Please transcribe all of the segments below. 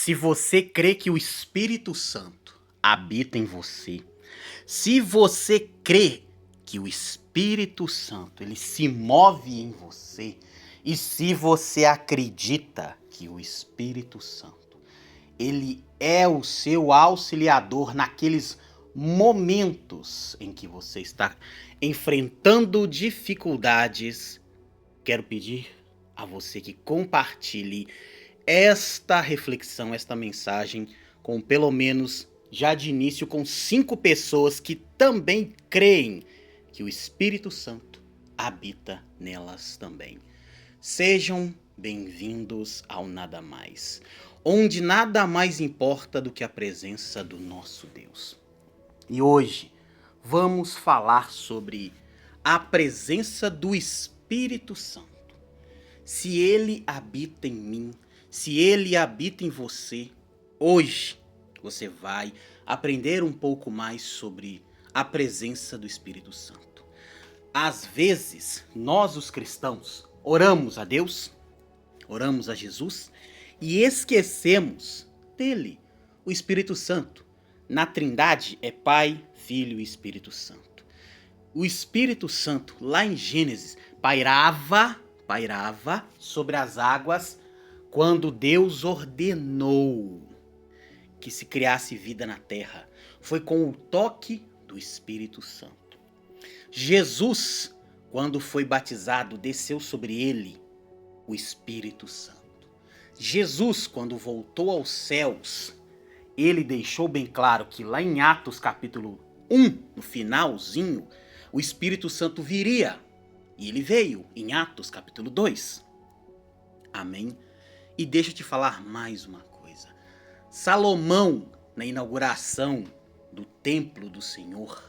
Se você crê que o Espírito Santo habita em você, se você crê que o Espírito Santo ele se move em você, e se você acredita que o Espírito Santo ele é o seu auxiliador naqueles momentos em que você está enfrentando dificuldades, quero pedir a você que compartilhe esta reflexão, esta mensagem, com pelo menos já de início com 5 pessoas que também creem que o Espírito Santo habita nelas também. Sejam bem-vindos ao Nada Mais, onde nada mais importa do que a presença do nosso Deus. E hoje vamos falar sobre a presença do Espírito Santo. Se ele habita em mim, se ele habita em você, hoje você vai aprender um pouco mais sobre a presença do Espírito Santo. Às vezes, nós os cristãos oramos a Deus, oramos a Jesus e esquecemos dele, o Espírito Santo. Na Trindade é Pai, Filho e Espírito Santo. O Espírito Santo, lá em Gênesis, pairava sobre as águas quando Deus ordenou que se criasse vida na terra. Foi com o toque do Espírito Santo. Jesus, quando foi batizado, desceu sobre ele o Espírito Santo. Jesus, quando voltou aos céus, ele deixou bem claro que lá em Atos capítulo 1, no finalzinho, o Espírito Santo viria. E ele veio em Atos capítulo 2. Amém? E deixa eu te falar mais uma coisa. Salomão, na inauguração do templo do Senhor,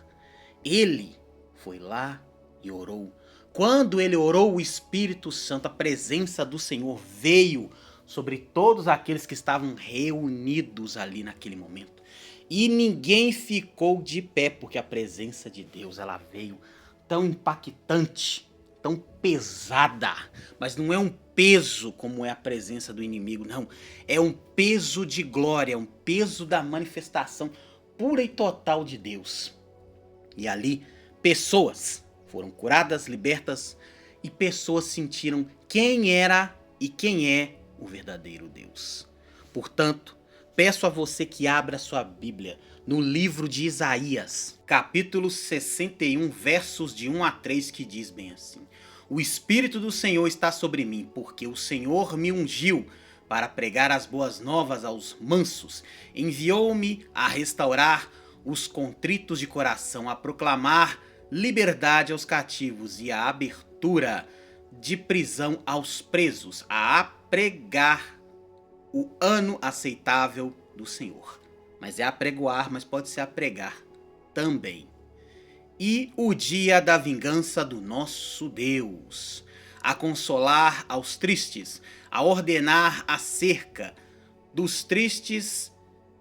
ele foi lá e orou. Quando ele orou, o Espírito Santo, a presença do Senhor veio sobre todos aqueles que estavam reunidos ali naquele momento. E ninguém ficou de pé, porque a presença de Deus ela veio tão impactante, tão pesada, mas não é um peso como é a presença do inimigo, não. É um peso de glória, um peso da manifestação pura e total de Deus. E ali, pessoas foram curadas, libertas, e pessoas sentiram quem era e quem é o verdadeiro Deus. Portanto, peço a você que abra sua Bíblia no livro de Isaías, capítulo 61, versos de 1 a 3, que diz bem assim: O Espírito do Senhor está sobre mim, porque o Senhor me ungiu para pregar as boas novas aos mansos. Enviou-me a restaurar os contritos de coração, a proclamar liberdade aos cativos e a abertura de prisão aos presos, a pregar o ano aceitável do Senhor. Mas é apregoar, mas pode ser a pregar também. E o dia da vingança do nosso Deus, a consolar aos tristes, a ordenar acerca dos tristes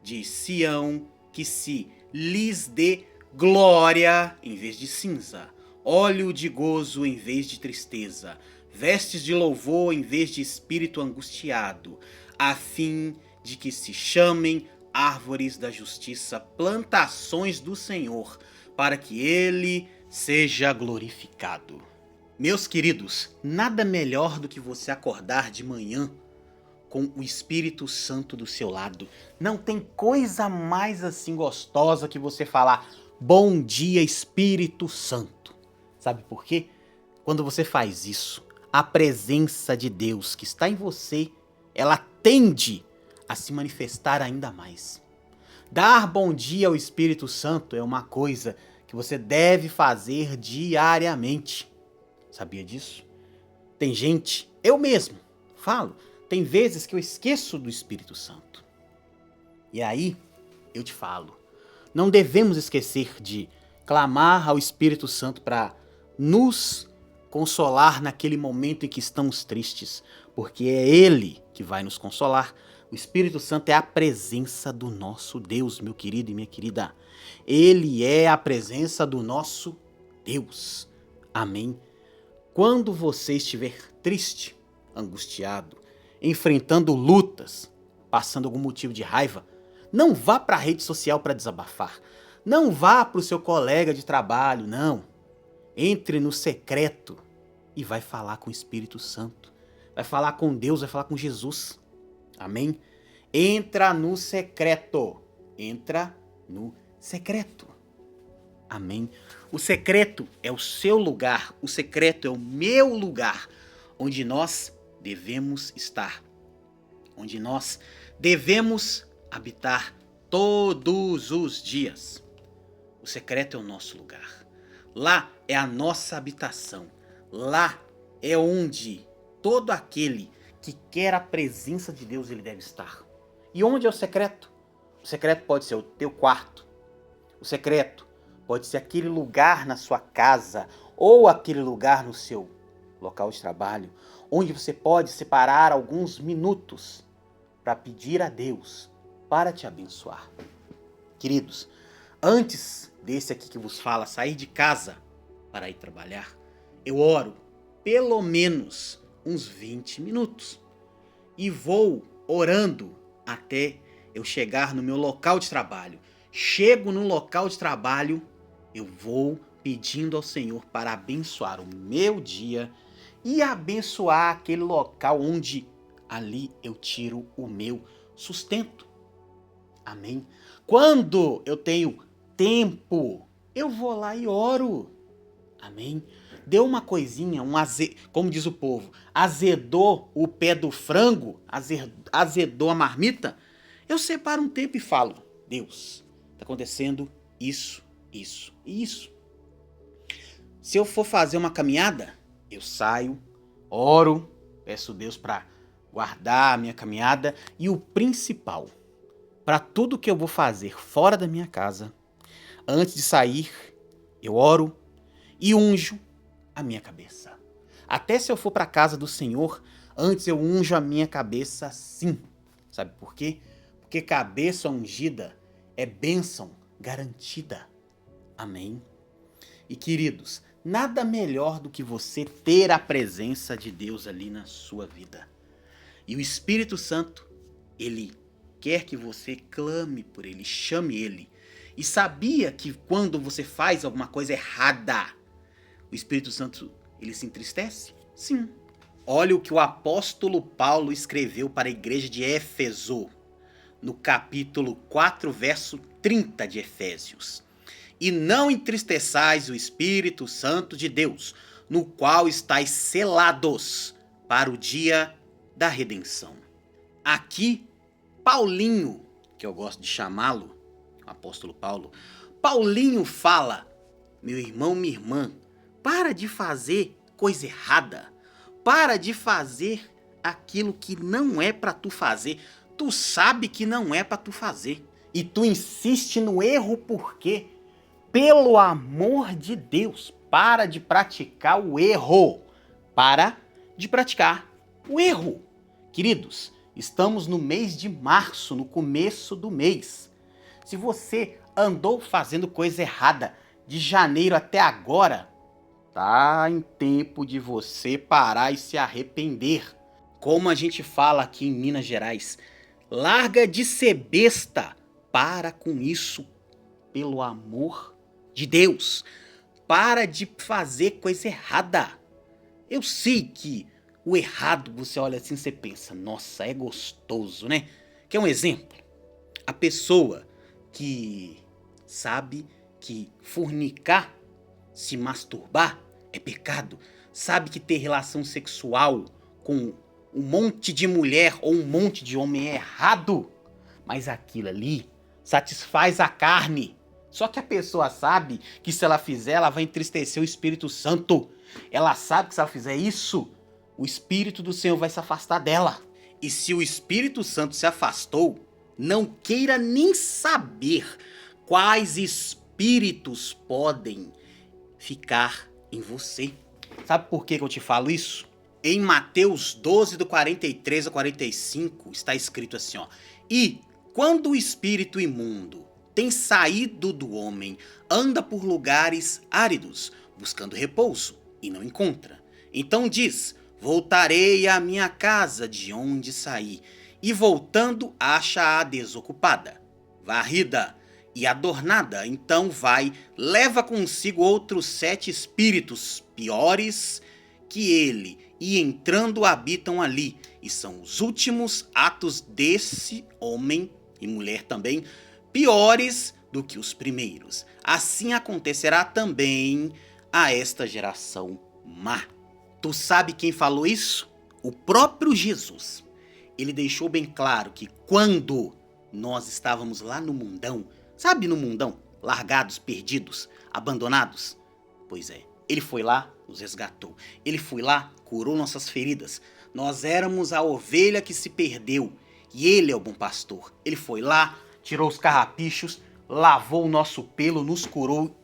de Sião, que se lhes dê glória em vez de cinza, óleo de gozo em vez de tristeza, vestes de louvor em vez de espírito angustiado, a fim de que se chamem árvores da justiça, plantações do Senhor, para que ele seja glorificado. Meus queridos, nada melhor do que você acordar de manhã com o Espírito Santo do seu lado. Não tem coisa mais assim gostosa que você falar: bom dia, Espírito Santo. Sabe por quê? Quando você faz isso, a presença de Deus que está em você, ela tende a se manifestar ainda mais. Dar bom dia ao Espírito Santo é uma coisa que você deve fazer diariamente. Sabia disso? Tem gente, eu mesmo falo, tem vezes que eu esqueço do Espírito Santo. E aí, eu te falo, não devemos esquecer de clamar ao Espírito Santo para nos consolar naquele momento em que estamos tristes, porque é Ele que vai nos consolar. O Espírito Santo é a presença do nosso Deus, meu querido e minha querida. Ele é a presença do nosso Deus. Amém? Quando você estiver triste, angustiado, enfrentando lutas, passando algum motivo de raiva, não vá para a rede social para desabafar. Não vá para o seu colega de trabalho, não. Entre no secreto e vai falar com o Espírito Santo. Vai falar com Deus, vai falar com Jesus. Amém? Entra no secreto. Entra no secreto. Amém? O secreto é o seu lugar. O secreto é o meu lugar. Onde nós devemos estar. Onde nós devemos habitar todos os dias. O secreto é o nosso lugar. Lá é a nossa habitação. Lá é onde todo aquele que quer a presença de Deus, ele deve estar. E onde é o secreto? O secreto pode ser o teu quarto. O secreto pode ser aquele lugar na sua casa ou aquele lugar no seu local de trabalho, onde você pode separar alguns minutos para pedir a Deus para te abençoar. Queridos, antes desse aqui que vos fala sair de casa para ir trabalhar, eu oro pelo menos uns 20 minutos. E vou orando até eu chegar no meu local de trabalho. Chego no local de trabalho, eu vou pedindo ao Senhor para abençoar o meu dia e abençoar aquele local onde ali eu tiro o meu sustento. Amém? Quando eu tenho tempo, eu vou lá e oro. Amém? Deu uma coisinha, como diz o povo, azedou o pé do frango, azedou a marmita, eu separo um tempo e falo, Deus, está acontecendo isso, isso e isso. Se eu for fazer uma caminhada, eu saio, oro, peço Deus para guardar a minha caminhada e o principal, para tudo que eu vou fazer fora da minha casa, antes de sair, eu oro e unjo a minha cabeça. Até se eu for para a casa do Senhor, antes eu unjo a minha cabeça sim. Sabe por quê? Porque cabeça ungida é bênção garantida. Amém? E queridos, nada melhor do que você ter a presença de Deus ali na sua vida. E o Espírito Santo, ele quer que você clame por ele, chame ele. E sabia que quando você faz alguma coisa errada, o Espírito Santo, ele se entristece? Sim. Olha o que o apóstolo Paulo escreveu para a igreja de Éfeso, no capítulo 4, verso 30 de Efésios. E não entristeçais o Espírito Santo de Deus, no qual estáis selados para o dia da redenção. Aqui, Paulinho, que eu gosto de chamá-lo, o apóstolo Paulo, Paulinho fala, meu irmão, minha irmã, para de fazer coisa errada. Para de fazer aquilo que não é para tu fazer. Tu sabe que não é para tu fazer. E tu insiste no erro porque, pelo amor de Deus, para de praticar o erro. Para de praticar o erro. Queridos, estamos no mês de março, no começo do mês. Se você andou fazendo coisa errada de janeiro até agora, tá em tempo de você parar e se arrepender. Como a gente fala aqui em Minas Gerais, larga de ser besta. Para com isso, pelo amor de Deus. Para de fazer coisa errada. Eu sei que o errado, você olha assim e você pensa, nossa, é gostoso, né? Quer um exemplo? A pessoa que sabe que fornicar, se masturbar é pecado, sabe que ter relação sexual com um monte de mulher ou um monte de homem é errado, mas aquilo ali satisfaz a carne. Só que a pessoa sabe que se ela fizer, ela vai entristecer o Espírito Santo. Ela sabe que se ela fizer isso, o Espírito do Senhor vai se afastar dela. E se o Espírito Santo se afastou, não queira nem saber quais espíritos podem ficar em você. Sabe por que eu te falo isso? Em Mateus 12, do 43 ao 45, está escrito assim, ó. E quando o espírito imundo tem saído do homem, anda por lugares áridos, buscando repouso, e não encontra. Então diz, voltarei à minha casa de onde saí. e voltando acha-a desocupada, varrida e adornada. Então vai, leva consigo outros 7 espíritos piores que ele, e entrando habitam ali. E são os últimos atos desse homem e mulher também, piores do que os primeiros. Assim acontecerá também a esta geração má. Tu sabe quem falou isso? O próprio Jesus. Ele deixou bem claro que quando nós estávamos lá no mundão, sabe, no mundão, largados, perdidos, abandonados? Pois é, ele foi lá, nos resgatou. Ele foi lá, curou nossas feridas. Nós éramos a ovelha que se perdeu e ele é o bom pastor. Ele foi lá, tirou os carrapichos, lavou o nosso pelo, nos curou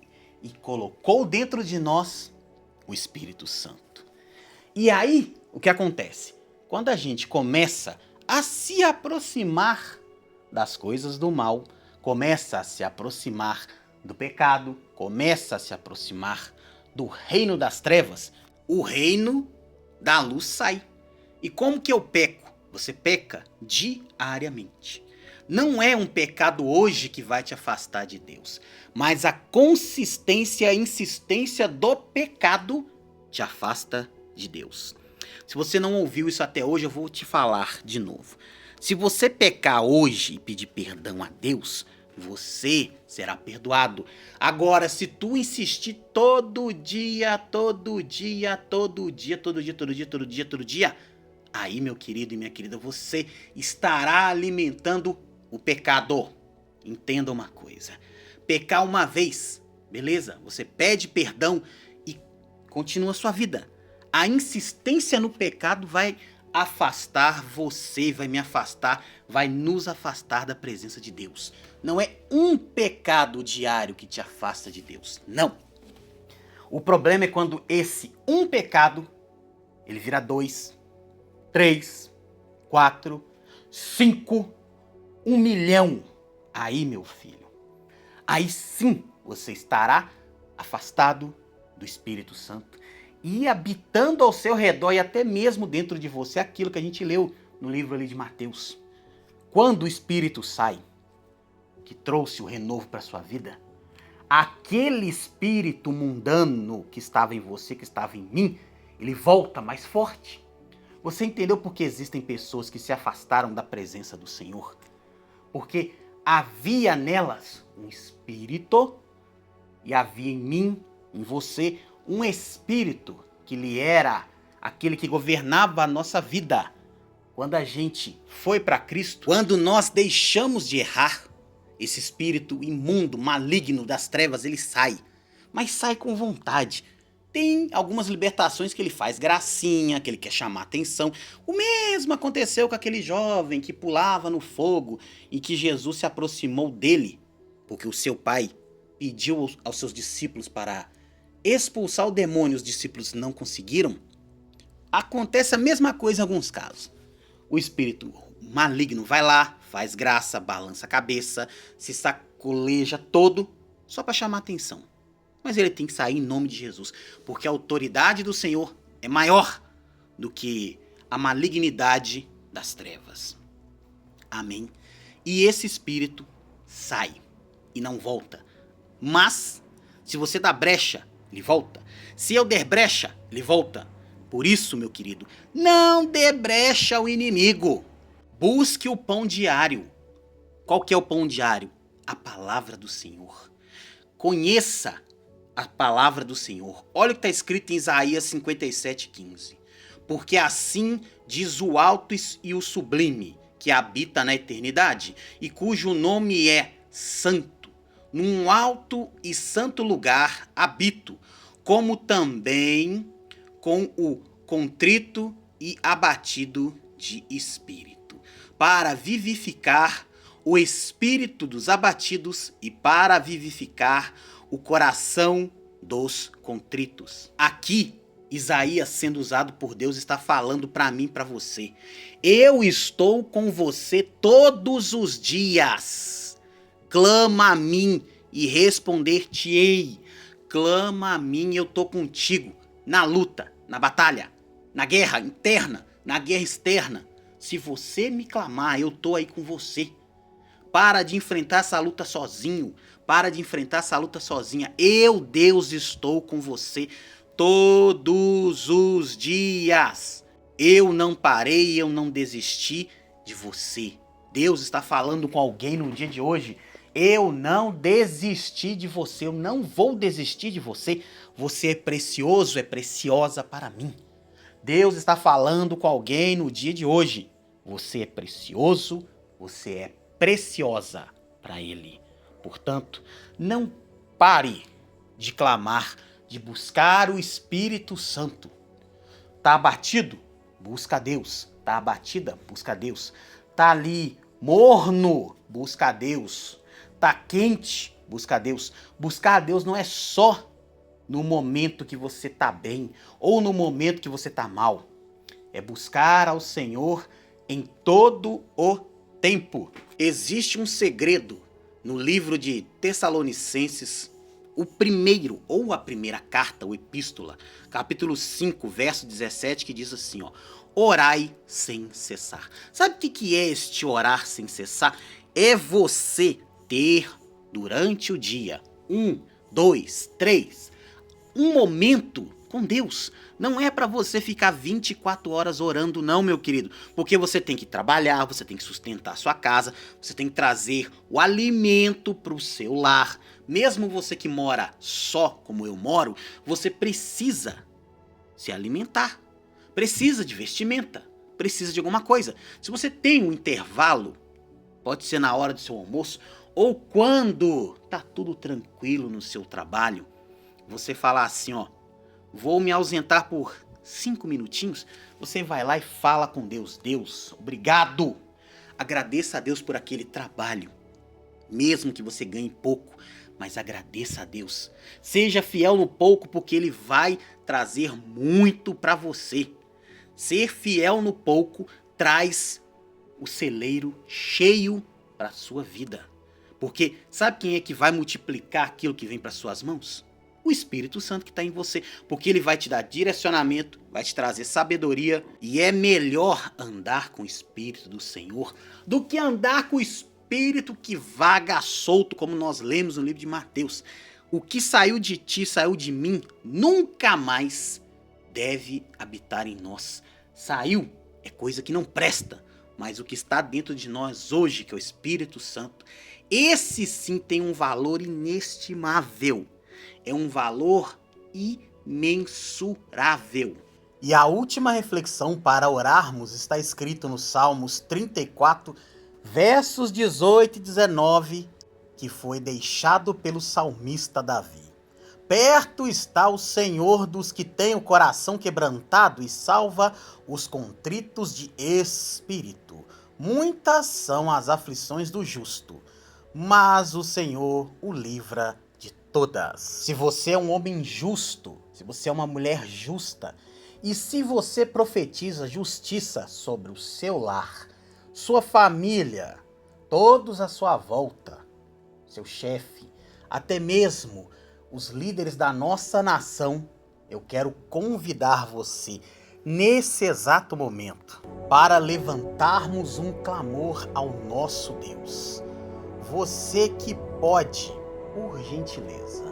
e colocou dentro de nós o Espírito Santo. E aí, o que acontece? Quando a gente começa a se aproximar das coisas do mal, começa a se aproximar do pecado, começa a se aproximar do reino das trevas, o reino da luz sai. E como que eu peco? Você peca diariamente. Não é um pecado hoje que vai te afastar de Deus, mas a consistência e a insistência do pecado te afasta de Deus. Se você não ouviu isso até hoje, eu vou te falar de novo. Se você pecar hoje e pedir perdão a Deus, você será perdoado. Agora, se tu insistir todo dia, aí, meu querido e minha querida, você estará alimentando o pecado. Entenda uma coisa. Pecar uma vez, beleza? Você pede perdão e continua a sua vida. A insistência no pecado vai afastar você, vai me afastar, vai nos afastar da presença de Deus. Não é um pecado diário que te afasta de Deus, não. O problema é quando esse um pecado, ele vira 2, 3, 4, 5, 1 milhão. Aí, meu filho, aí sim você estará afastado do Espírito Santo e habitando ao seu redor e até mesmo dentro de você aquilo que a gente leu no livro ali de Mateus. Quando o Espírito sai, que trouxe o renovo para sua vida, aquele espírito mundano que estava em você, que estava em mim, ele volta mais forte. Você entendeu por que existem pessoas que se afastaram da presença do Senhor? Porque havia nelas um espírito e havia em mim, em você, um espírito que lhe era aquele que governava a nossa vida. Quando a gente foi para Cristo, quando nós deixamos de errar, esse espírito imundo, maligno das trevas, ele sai. Mas sai com vontade. Tem algumas libertações que ele faz gracinha, que ele quer chamar atenção. O mesmo aconteceu com aquele jovem que pulava no fogo e que Jesus se aproximou dele, porque o seu pai pediu aos seus discípulos para expulsar o demônio, os discípulos não conseguiram. Acontece a mesma coisa em alguns casos. O espírito maligno vai lá, faz graça, balança a cabeça, se sacoleja todo, só para chamar atenção. Mas ele tem que sair em nome de Jesus, porque a autoridade do Senhor é maior do que a malignidade das trevas. Amém? E esse espírito sai e não volta. Mas, se você dá brecha, ele volta. Se eu der brecha, ele volta. Por isso, meu querido, não dê brecha ao inimigo. Busque o pão diário. Qual que é o pão diário? A palavra do Senhor. Conheça a palavra do Senhor. Olha o que está escrito em Isaías 57:15. Porque assim diz o alto e o sublime, que habita na eternidade, e cujo nome é Santo. Num alto e santo lugar habito, como também com o contrito e abatido de espírito, para vivificar o espírito dos abatidos e para vivificar o coração dos contritos. Aqui, Isaías, sendo usado por Deus, está falando para mim e para você. Eu estou com você todos os dias. Clama a mim e responder-te-ei. Clama a mim, eu tô contigo. Na luta, na batalha, na guerra interna, na guerra externa. Se você me clamar, eu tô aí com você. Para de enfrentar essa luta sozinho. Para de enfrentar essa luta sozinha. Eu, Deus, estou com você todos os dias. Eu não parei, eu não desisti de você. Deus está falando com alguém no dia de hoje. Eu não desisti de você, eu não vou desistir de você. Você é precioso, é preciosa para mim. Deus está falando com alguém no dia de hoje. Você é precioso, você é preciosa para Ele. Portanto, não pare de clamar, de buscar o Espírito Santo. Tá abatido? Busca a Deus. Tá abatida? Busca a Deus. Tá ali morno? Busca a Deus. Tá quente? Busca a Deus. Buscar a Deus não é só no momento que você tá bem ou no momento que você tá mal. É buscar ao Senhor em todo o tempo. Existe um segredo no livro de Tessalonicenses, o primeiro ou a primeira carta, ou epístola, capítulo 5, verso 17, que diz assim, ó: orai sem cessar. Sabe o que é este orar sem cessar? É você ter durante o dia 1, 2, 3, um momento com Deus. Não é para você ficar 24 horas orando não, meu querido, porque você tem que trabalhar, você tem que sustentar a sua casa, você tem que trazer o alimento para o seu lar. Mesmo você que mora só, como eu moro, você precisa se alimentar, precisa de vestimenta, precisa de alguma coisa. Se você tem um intervalo, pode ser na hora do seu almoço ou quando tá tudo tranquilo no seu trabalho, você falar assim, ó: vou me ausentar por 5 minutinhos. Você vai lá e fala com Deus. Deus, obrigado. Agradeça a Deus por aquele trabalho. Mesmo que você ganhe pouco, mas agradeça a Deus. Seja fiel no pouco, porque Ele vai trazer muito para você. Ser fiel no pouco traz o celeiro cheio para a sua vida. Porque sabe quem é que vai multiplicar aquilo que vem para suas mãos? O Espírito Santo que está em você, porque ele vai te dar direcionamento, vai te trazer sabedoria, e é melhor andar com o Espírito do Senhor do que andar com o Espírito que vaga solto, como nós lemos no livro de Mateus. O que saiu de ti, saiu de mim, nunca mais deve habitar em nós. Saiu é coisa que não presta, mas o que está dentro de nós hoje, que é o Espírito Santo, esse sim tem um valor inestimável. É um valor imensurável. E a última reflexão para orarmos está escrito nos Salmos 34, versos 18 e 19, que foi deixado pelo salmista Davi. Perto está o Senhor dos que têm o coração quebrantado e salva os contritos de espírito. Muitas são as aflições do justo, mas o Senhor o livra de todas. Se você é um homem justo, se você é uma mulher justa, e se você profetiza justiça sobre o seu lar, sua família, todos à sua volta, seu chefe, até mesmo os líderes da nossa nação, eu quero convidar você nesse exato momento para levantarmos um clamor ao nosso Deus. Você que pode, por gentileza,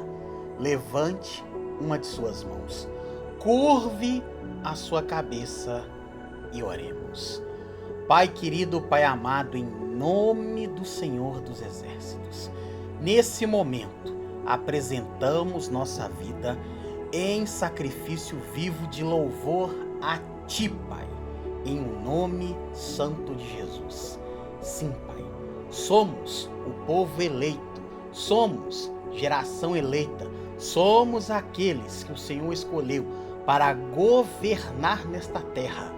levante uma de suas mãos, curve a sua cabeça e oremos. Pai querido, Pai amado, em nome do Senhor dos Exércitos, nesse momento apresentamos nossa vida em sacrifício vivo de louvor a Ti, Pai, em nome santo de Jesus. Sim, Pai, somos o povo eleito, somos geração eleita, somos aqueles que o Senhor escolheu para governar nesta terra.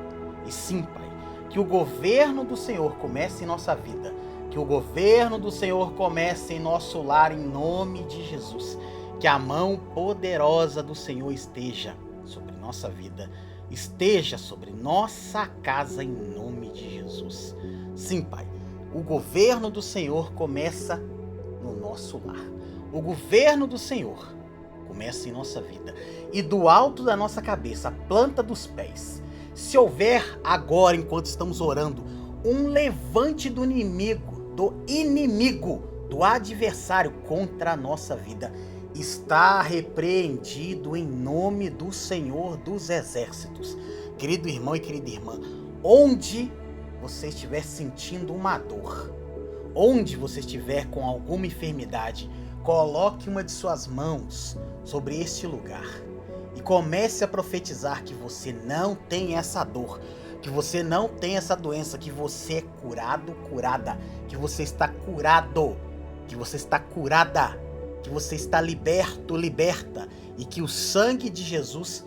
E sim, Pai, que o governo do Senhor comece em nossa vida, que o governo do Senhor comece em nosso lar, em nome de Jesus. Que a mão poderosa do Senhor esteja sobre nossa vida, esteja sobre nossa casa, em nome de Jesus. Sim, Pai, o governo do Senhor começa no nosso lar. O governo do Senhor começa em nossa vida. E do alto da nossa cabeça, a planta dos pés, se houver agora, enquanto estamos orando, um levante do inimigo, do adversário contra a nossa vida, está repreendido em nome do Senhor dos Exércitos. Querido irmão e querida irmã, onde você estiver sentindo uma dor, onde você estiver com alguma enfermidade, coloque uma de suas mãos sobre este lugar e comece a profetizar que você não tem essa dor, que você não tem essa doença, que você é curado, curada, que você está curado, que você está curada, que você está liberto, liberta, e que o sangue de Jesus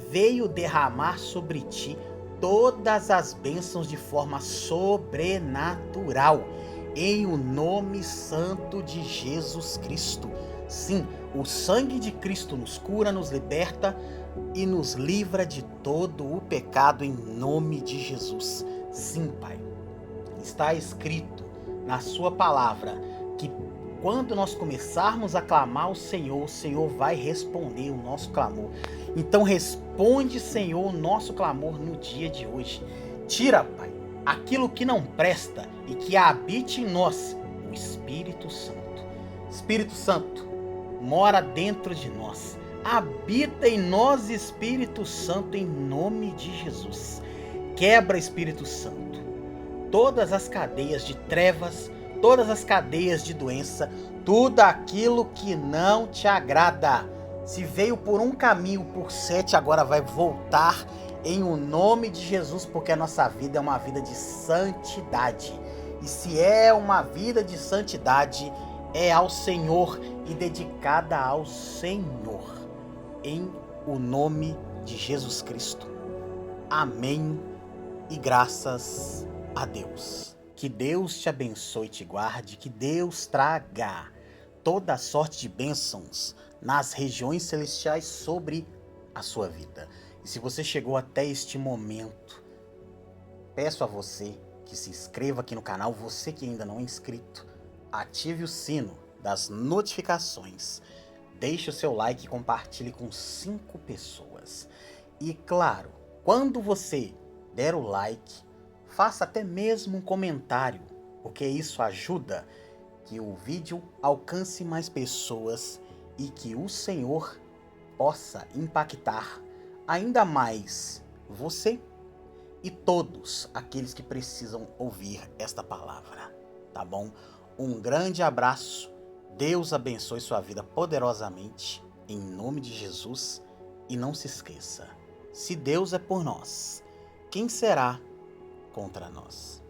veio derramar sobre ti todas as bênçãos de forma sobrenatural, em o nome santo de Jesus Cristo. Sim, o sangue de Cristo nos cura, nos liberta e nos livra de todo o pecado em nome de Jesus. Sim, Pai, está escrito na sua palavra que quando nós começarmos a clamar ao Senhor, o Senhor vai responder o nosso clamor. Então responde, Senhor, o nosso clamor no dia de hoje. Tira, Pai, aquilo que não presta e que habite em nós o Espírito Santo. Espírito Santo, mora dentro de nós. Habita em nós, Espírito Santo, em nome de Jesus. Quebra, Espírito Santo, todas as cadeias de trevas, todas as cadeias de doença, tudo aquilo que não te agrada. Se veio por um caminho, por 7, agora vai voltar em o nome de Jesus, porque a nossa vida é uma vida de santidade. E se é uma vida de santidade, é ao Senhor e dedicada ao Senhor. Em o nome de Jesus Cristo. Amém e graças a Deus. Que Deus te abençoe e te guarde, que Deus traga toda a sorte de bênçãos nas regiões celestiais sobre a sua vida. E se você chegou até este momento, peço a você que se inscreva aqui no canal, você que ainda não é inscrito, ative o sino das notificações, deixe o seu like e compartilhe com 5 pessoas. E claro, quando você der o like, faça até mesmo um comentário, porque isso ajuda que o vídeo alcance mais pessoas e que o Senhor possa impactar ainda mais você e todos aqueles que precisam ouvir esta palavra, tá bom? Um grande abraço, Deus abençoe sua vida poderosamente, em nome de Jesus, e não se esqueça, se Deus é por nós, quem será contra nós?